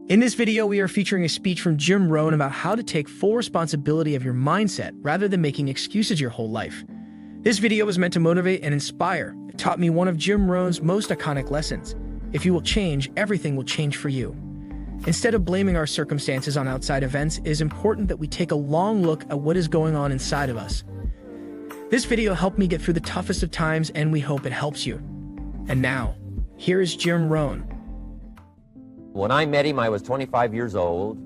In this video, we are featuring a speech from Jim Rohn about how to take full responsibility of your mindset rather than making excuses your whole life. This video was meant to motivate and inspire. It taught me one of Jim Rohn's most iconic lessons. If you will change, everything will change for you. Instead of blaming our circumstances on outside events, it is important that we take a long look at what is going on inside of us. This video helped me get through the toughest of times, and we hope it helps you. And now, here is Jim Rohn. When I met him, I was 25 years old,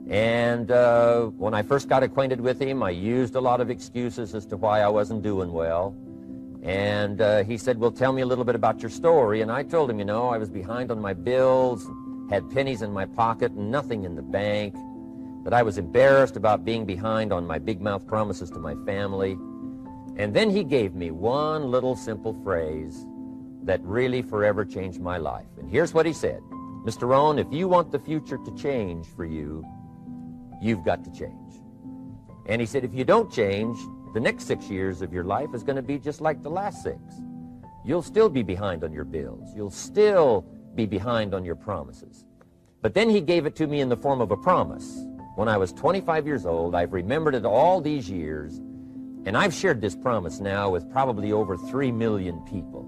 and when I first got acquainted with him, I used a lot of excuses as to why I wasn't doing well. And he said, well, tell me a little bit about your story. And I told him, I was behind on my bills, had pennies in my pocket and nothing in the bank, that I was embarrassed about being behind on my big mouth promises to my family. And then he gave me one little simple phrase that really forever changed my life. And here's what he said. Mr. Rohn, if you want the future to change for you, you've got to change. And he said, if you don't change, the next 6 years of your life is going to be just like the last 6. You'll still be behind on your bills. You'll still be behind on your promises. But then he gave it to me in the form of a promise. When I was 25 years old, I've remembered it all these years, and I've shared this promise now with probably over 3 million people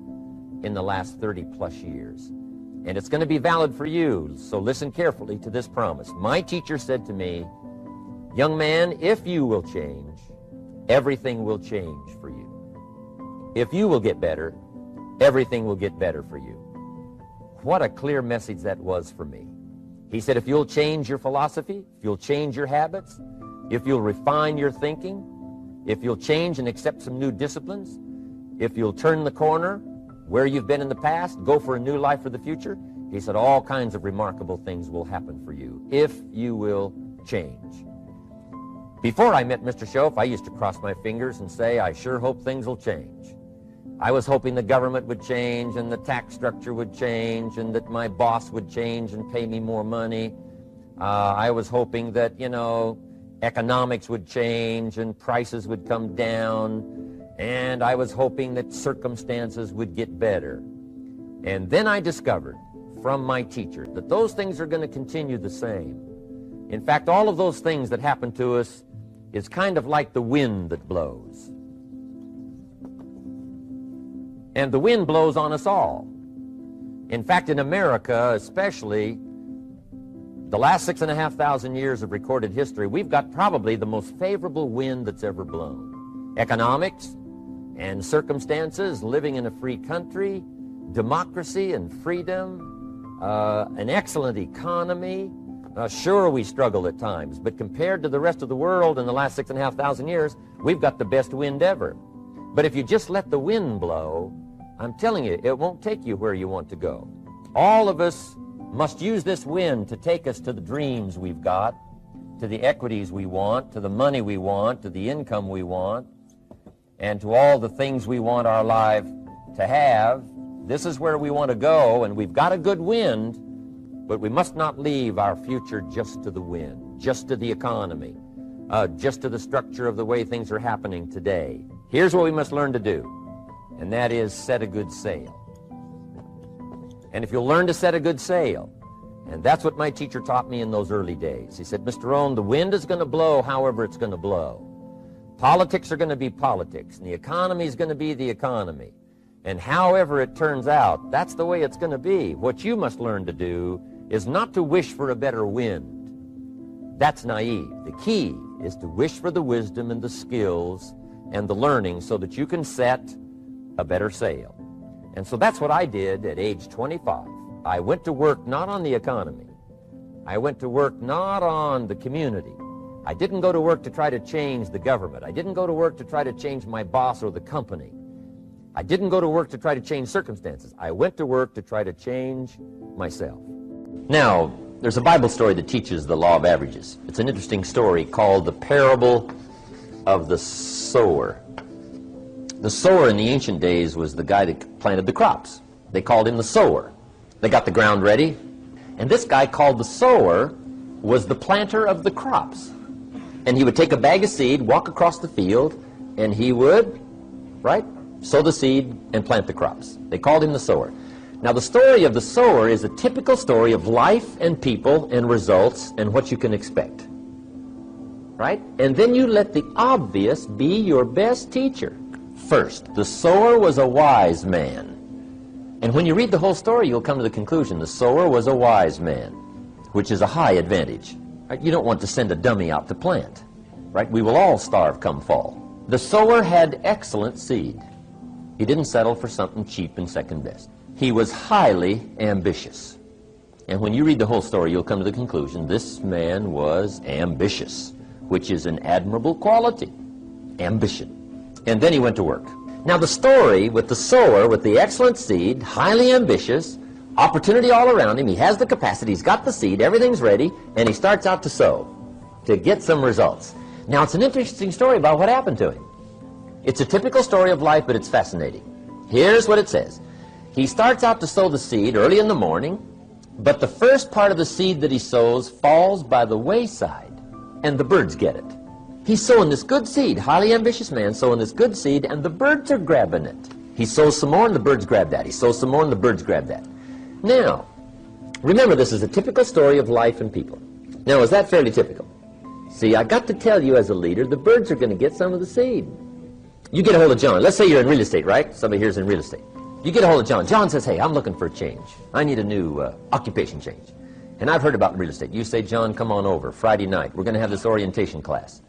in the last 30 plus years. And it's going to be valid for you, so listen carefully to this promise. My teacher said to me, young man, if you will change, everything will change for you. If you will get better, everything will get better for you. What a clear message that was for me. He said, if you'll change your philosophy, if you'll change your habits, if you'll refine your thinking, if you'll change and accept some new disciplines, if you'll turn the corner where you've been in the past, go for a new life for the future, he said all kinds of remarkable things will happen for you if you will change. Before I met Mr. Schoaf, I used to cross my fingers and say, I sure hope things will change. I was hoping the government would change and the tax structure would change and that my boss would change and pay me more money. I was hoping that, economics would change and prices would come down. And I was hoping that circumstances would get better. And then I discovered from my teacher that those things are going to continue the same. In fact, all of those things that happen to us is kind of like the wind that blows. And the wind blows on us all. In fact, in America especially, the last 6,500 years of recorded history, we've got probably the most favorable wind that's ever blown. Economics and circumstances, living in a free country, democracy and freedom, an excellent economy. Sure, we struggle at times, but compared to the rest of the world in the last 6,500 years, we've got the best wind ever. But if you just let the wind blow, I'm telling you, it won't take you where you want to go. All of us must use this wind to take us to the dreams we've got, to the equities we want, to the money we want, to the income we want, and to all the things we want our life to have. This is where we want to go, and we've got a good wind, but we must not leave our future just to the wind, just to the economy, just to the structure of the way things are happening today. Here's what we must learn to do, and that is set a good sail. And if you'll learn to set a good sail, and that's what my teacher taught me in those early days. He said, Mr. Rohn, the wind is going to blow however it's going to blow. Politics are going to be politics, and the economy is going to be the economy. And however it turns out, that's the way it's going to be. What you must learn to do is not to wish for a better wind. That's naive. The key is to wish for the wisdom and the skills and the learning so that you can set a better sail. And so that's what I did at age 25. I went to work not on the economy. I went to work not on the community. I didn't go to work to try to change the government. I didn't go to work to try to change my boss or the company. I didn't go to work to try to change circumstances. I went to work to try to change myself. Now, there's a Bible story that teaches the law of averages. It's an interesting story called the parable of the sower. The sower in the ancient days was the guy that planted the crops. They called him the sower. They got the ground ready, and this guy called the sower was the planter of the crops. And he would take a bag of seed, walk across the field, and he would, sow the seed and plant the crops. They called him the sower. Now, the story of the sower is a typical story of life and people and results and what you can expect. Right? And then you let the obvious be your best teacher. First, the sower was a wise man. And when you read the whole story, you'll come to the conclusion the sower was a wise man, which is a high advantage. Right? You don't want to send a dummy out to plant. Right? We will all starve come fall. The sower had excellent seed. He didn't settle for something cheap and second best. He was highly ambitious. And when you read the whole story, you'll come to the conclusion this man was ambitious, which is an admirable quality, ambition. And then he went to work. Now the story with the sower, with the excellent seed, highly ambitious, opportunity all around him, he has the capacity, he's got the seed, everything's ready, and he starts out to sow, to get some results. Now it's an interesting story about what happened to him. It's a typical story of life, but it's fascinating. Here's what it says. He starts out to sow the seed early in the morning, but the first part of the seed that he sows falls by the wayside, and the birds get it. He's sowing this good seed, highly ambitious man sowing this good seed, and the birds are grabbing it. He sows some more, and the birds grab that. He sows some more, and the birds grab that. Now, remember, this is a typical story of life and people. Now, is that fairly typical? See, I got to tell you as a leader, the birds are going to get some of the seed. You get a hold of John. Let's say you're in real estate, right? Somebody here's in real estate. You get a hold of John. John says, hey, I'm looking for a change. I need a new occupation change. And I've heard about real estate. You say, John, come on over Friday night. We're going to have this orientation class.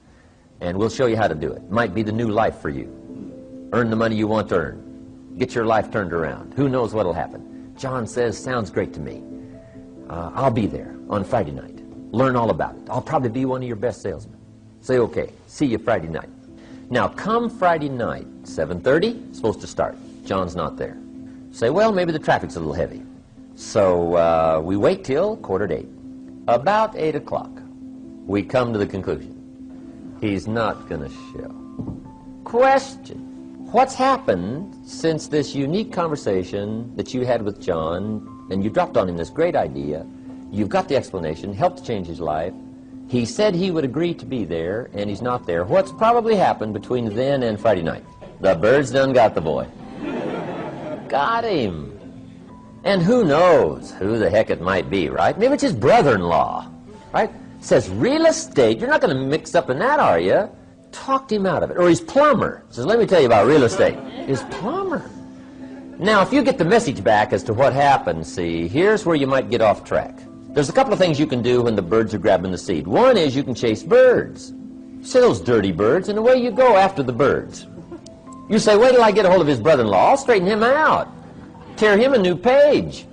And we'll show you how to do it. Might be the new life for you. Earn the money you want to earn. Get your life turned around. Who knows what'll happen? John says, sounds great to me. I'll be there on Friday night. Learn all about it. I'll probably be one of your best salesmen. Say, okay, see you Friday night. Now, come Friday night, 7:30, supposed to start. John's not there. Say, well, maybe the traffic's a little heavy. So we wait till 7:45. About 8 o'clock, we come to the conclusion. He's not going to show. Question. What's happened since this unique conversation that you had with John, and you dropped on him this great idea, you've got the explanation, helped change his life, he said he would agree to be there, and he's not there. What's probably happened between then and Friday night? The birds done got the boy. Got him. And who knows who the heck it might be, right? Maybe it's his brother-in-law, right? Says, real estate, you're not going to mix up in that, are you? Talked him out of it. Or his plumber. Says, let me tell you about real estate. His plumber. Now, if you get the message back as to what happened, see, here's where you might get off track. There's a couple of things you can do when the birds are grabbing the seed. One is you can chase birds. You say, those dirty birds, and away you go after the birds. You say, wait till I get a hold of his brother-in-law. I'll straighten him out. Tear him a new page.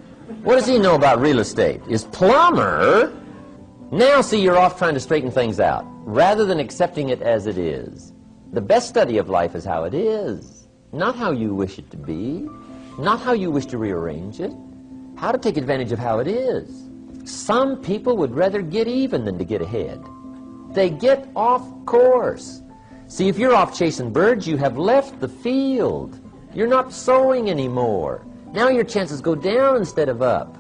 What does he know about real estate? His plumber. Now, see, you're off trying to straighten things out, rather than accepting it as it is. The best study of life is how it is, not how you wish it to be, not how you wish to rearrange it, how to take advantage of how it is. Some people would rather get even than to get ahead. They get off course. See, if you're off chasing birds, you have left the field. You're not sowing anymore. Now your chances go down instead of up.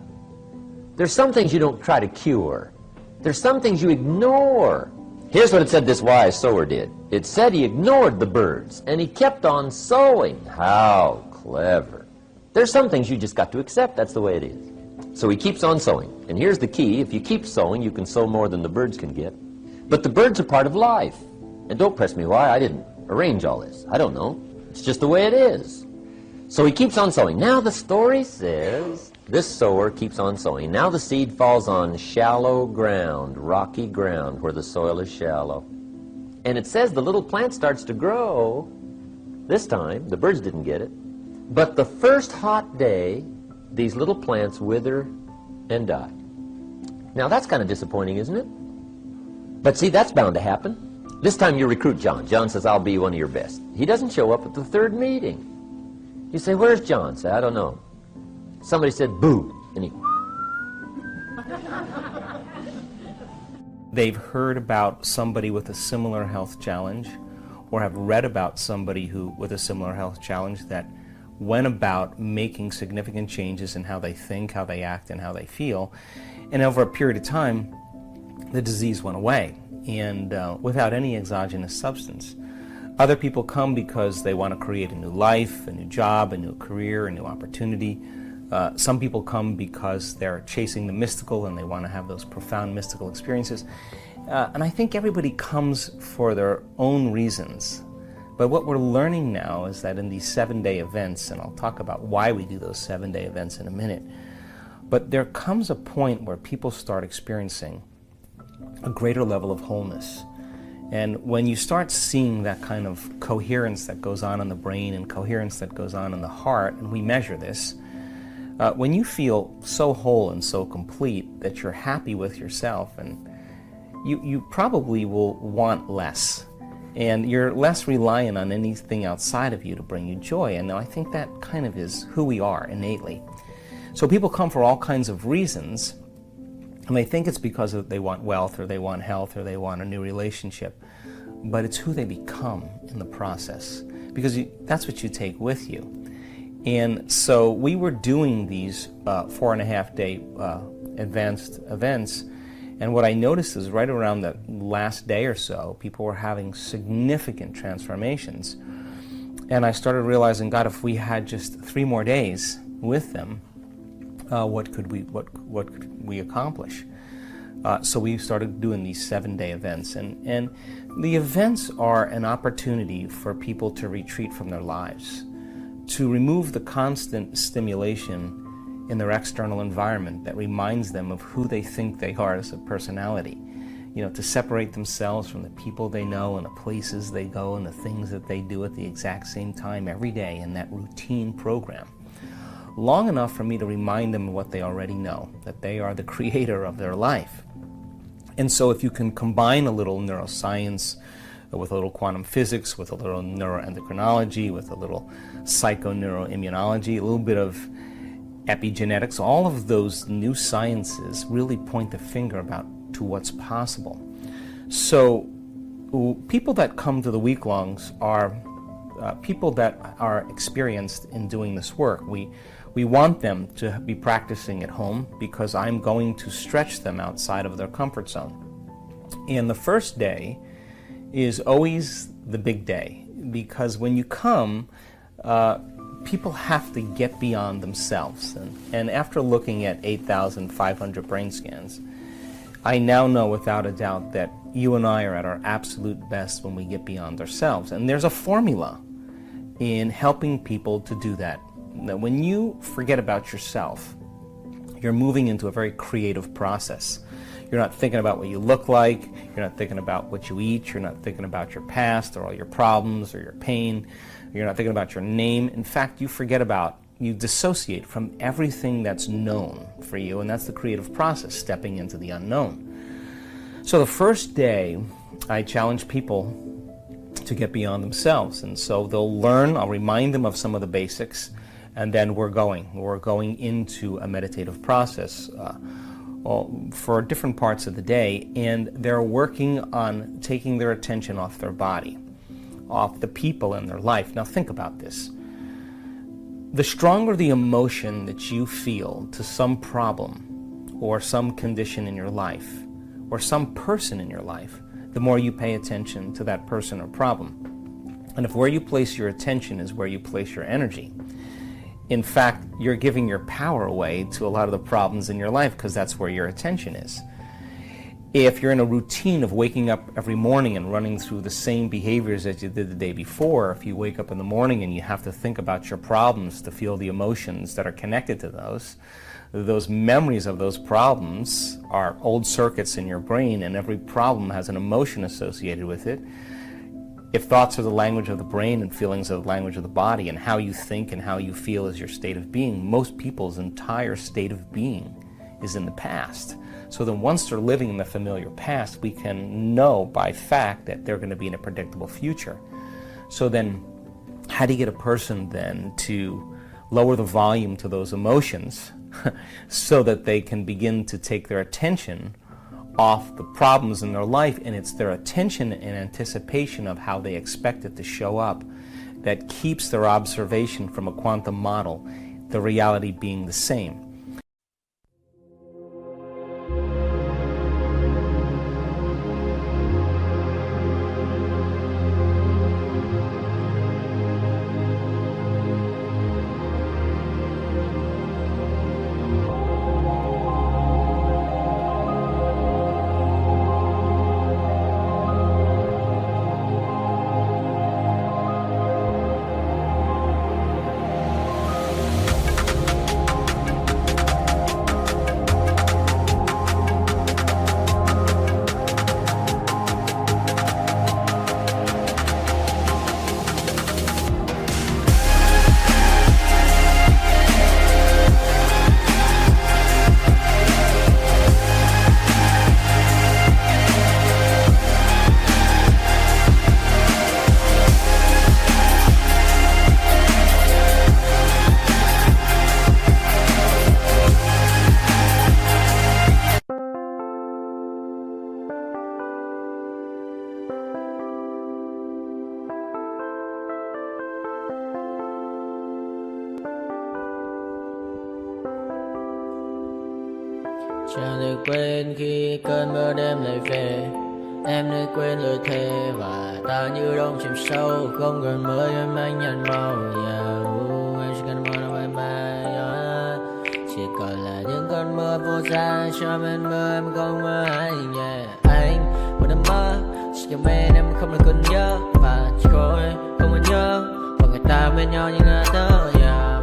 There's some things you don't try to cure. There's some things you ignore. Here's what it said this wise sower did. It said he ignored the birds, and he kept on sowing. How clever. There's some things you just got to accept. That's the way it is. So he keeps on sowing. And here's the key. If you keep sowing, you can sow more than the birds can get. But the birds are part of life. And don't press me why. I didn't arrange all this. I don't know. It's just the way it is. So he keeps on sowing. Now the story says this sower keeps on sowing. Now the seed falls on shallow ground, rocky ground, where the soil is shallow. And it says the little plant starts to grow. This time, the birds didn't get it. But the first hot day, these little plants wither and die. Now that's kind of disappointing, isn't it? But see, that's bound to happen. This time you recruit John. John says, I'll be one of your best. He doesn't show up at the third meeting. You say, where's John? Say, I don't know. Somebody said, boo. And he... They've heard about somebody with a similar health challenge, or have read about somebody with a similar health challenge that went about making significant changes in how they think, how they act, and how they feel. And over a period of time, the disease went away, and without any exogenous substance. Other people come because they want to create a new life, a new job, a new career, a new opportunity. Some people come because they're chasing the mystical and they want to have those profound mystical experiences. And I think everybody comes for their own reasons. But what we're learning now is that in these 7-day events, and I'll talk about why we do those 7-day events in a minute, but there comes a point where people start experiencing a greater level of wholeness. And when you start seeing that kind of coherence that goes on in the brain and coherence that goes on in the heart, and we measure this, when you feel so whole and so complete that you're happy with yourself, and you probably will want less. And you're less reliant on anything outside of you to bring you joy. And I think that kind of is who we are innately. So people come for all kinds of reasons, and they think it's because they want wealth, or they want health, or they want a new relationship. But it's who they become in the process, because that's what you take with you. And so we were doing these 4.5-day advanced events, and what I noticed is right around the last day or so, people were having significant transformations. And I started realizing, God, if we had just 3 more days with them, what could we accomplish? So we started doing these 7-day events. And the events are an opportunity for people to retreat from their lives, to remove the constant stimulation in their external environment that reminds them of who they think they are as a personality. To separate themselves from the people they know and the places they go and the things that they do at the exact same time every day in that routine program. Long enough for me to remind them of what they already know, that they are the creator of their life. And so if you can combine a little neuroscience with a little quantum physics, with a little neuroendocrinology, with a little psychoneuroimmunology, a little bit of epigenetics, all of those new sciences really point the finger to what's possible. So people that come to the week-longs are people that are experienced in doing this work. We want them to be practicing at home because I'm going to stretch them outside of their comfort zone. And the first day is always the big day, because when you come, people have to get beyond themselves. And after looking at 8,500 brain scans, I now know without a doubt that you and I are at our absolute best when we get beyond ourselves. And there's a formula in helping people to do that. Now, when you forget about yourself, you're moving into a very creative process. You're not thinking about what you look like, you're not thinking about what you eat, you're not thinking about your past or all your problems or your pain, you're not thinking about your name. In fact, you dissociate from everything that's known for you, and that's the creative process, stepping into the unknown. So the first day, I challenge people to get beyond themselves, and so they'll learn, I'll remind them of some of the basics, and then we're going into a meditative process for different parts of the day, and they're working on taking their attention off their body, off the people in their life. Now think about this. The stronger the emotion that you feel to some problem or some condition in your life or some person in your life, the more you pay attention to that person or problem. And if where you place your attention is where you place your energy, in fact, you're giving your power away to a lot of the problems in your life because that's where your attention is. If you're in a routine of waking up every morning and running through the same behaviors as you did the day before, if you wake up in the morning and you have to think about your problems to feel the emotions that are connected to those memories of those problems are old circuits in your brain, and every problem has an emotion associated with it. If thoughts are the language of the brain and feelings are the language of the body, and how you think and how you feel is your state of being, most people's entire state of being is in the past. So then once they're living in the familiar past, we can know by fact that they're going to be in a predictable future. So then how do you get a person then to lower the volume to those emotions so that they can begin to take their attention off the problems in their life, and it's their attention and anticipation of how they expect it to show up that keeps their observation from a quantum model, the reality being the same. Chẳng thể quên khi cơn mưa đêm lại về. Em nơi quên lời thề và ta như đông chìm sâu. Không còn mơ em anh nhận màu. Em chỉ cần mơ đâu bye bye. Chỉ còn là những cơn mưa vô giá. Cho bên mơ em không mơ anh. Anh một đêm mơ chỉ cần bên em không được còn nhớ. Và chỉ có em không còn nhớ. Và người ta bên nhau như ngã tớ.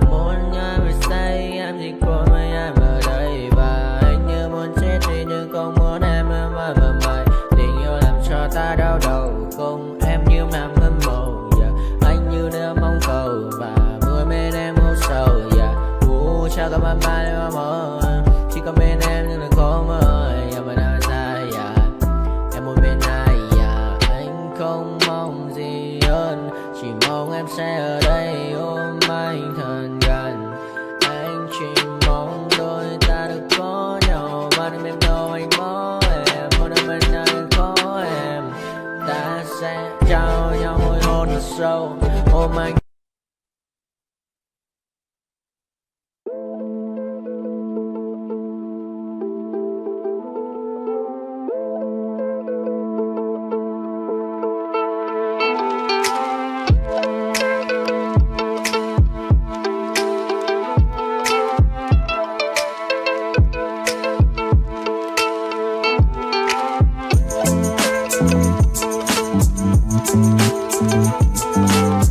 Muốn nhớ về say em chỉ có mấy em ở đây. Và anh như muốn chết đi nhưng không muốn em mơ mày. Tình yêu làm cho ta đau đầu. Không em như nằm ngân màu. Anh như nếu mong cầu. Và mưa bên em ngủ sầu. Chào cả ba ba để mơ. Chỉ có bên em nhưng là khó mơ. Mà đang dài em một bên ai. Anh không mong gì hơn. Chỉ mong em sẽ ở đây ôm anh thật gần. Anh chỉ mong đôi ta được có nhau. Mà đừng em đâu anh có em. Một đêm bên anh có em. Ta sẽ trao nhau môi hôn thật sâu. Ôm anh. Thank you.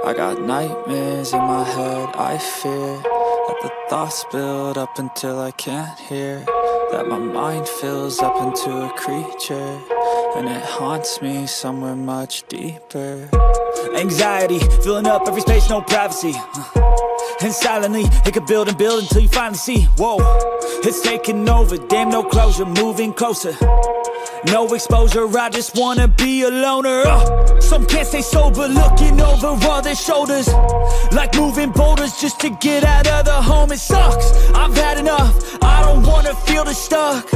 I got nightmares in my head, I fear that the thoughts build up until I can't hear, that my mind fills up into a creature, and it haunts me somewhere much deeper. Anxiety, filling up every space, no privacy. And silently, it could build and build until you finally see, whoa, it's taking over, damn no closure, moving closer. No exposure, I just wanna be a loner. Some can't stay sober, looking over all their shoulders, like moving boulders just to get out of the home. It sucks, I've had enough, I don't wanna feel the stuck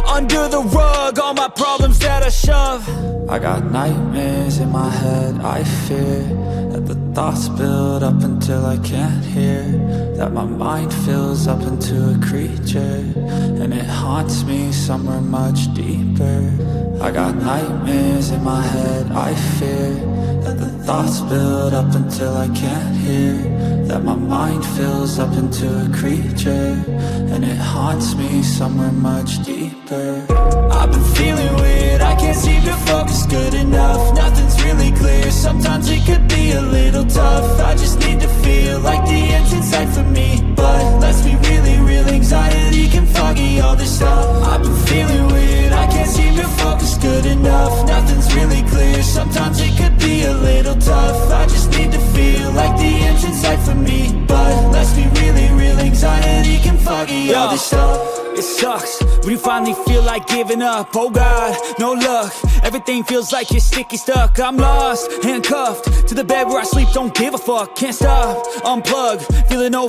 under the rug, all my problems that I shove. I got nightmares in my head, I fear that the thoughts build up until I can't hear, that my mind fills up into a creature, and it haunts me somewhere much deeper. I got nightmares in my head, I fear that the thoughts build up until I can't hear, that my mind fills up into a creature, and it haunts me somewhere much deeper. I've been feeling weird, I can't seem to focus good enough, nothing's really clear, sometimes it could be a little tough. I just need to feel like the end's in sight for me, but let's be really real, anxiety can foggy all this stuff. I've been feeling weird, I can't seem to focus good enough, nothing's really clear, sometimes it could be a little tough. I just need to feel like the end's in sight for me, but let's be really real, anxiety can foggy all this stuff. It sucks when you finally feel like giving up. Oh God, no luck, everything feels like you're sticky stuck. I'm lost, handcuffed to the bed where I sleep, don't give a fuck. Can't stop, unplug, feeling over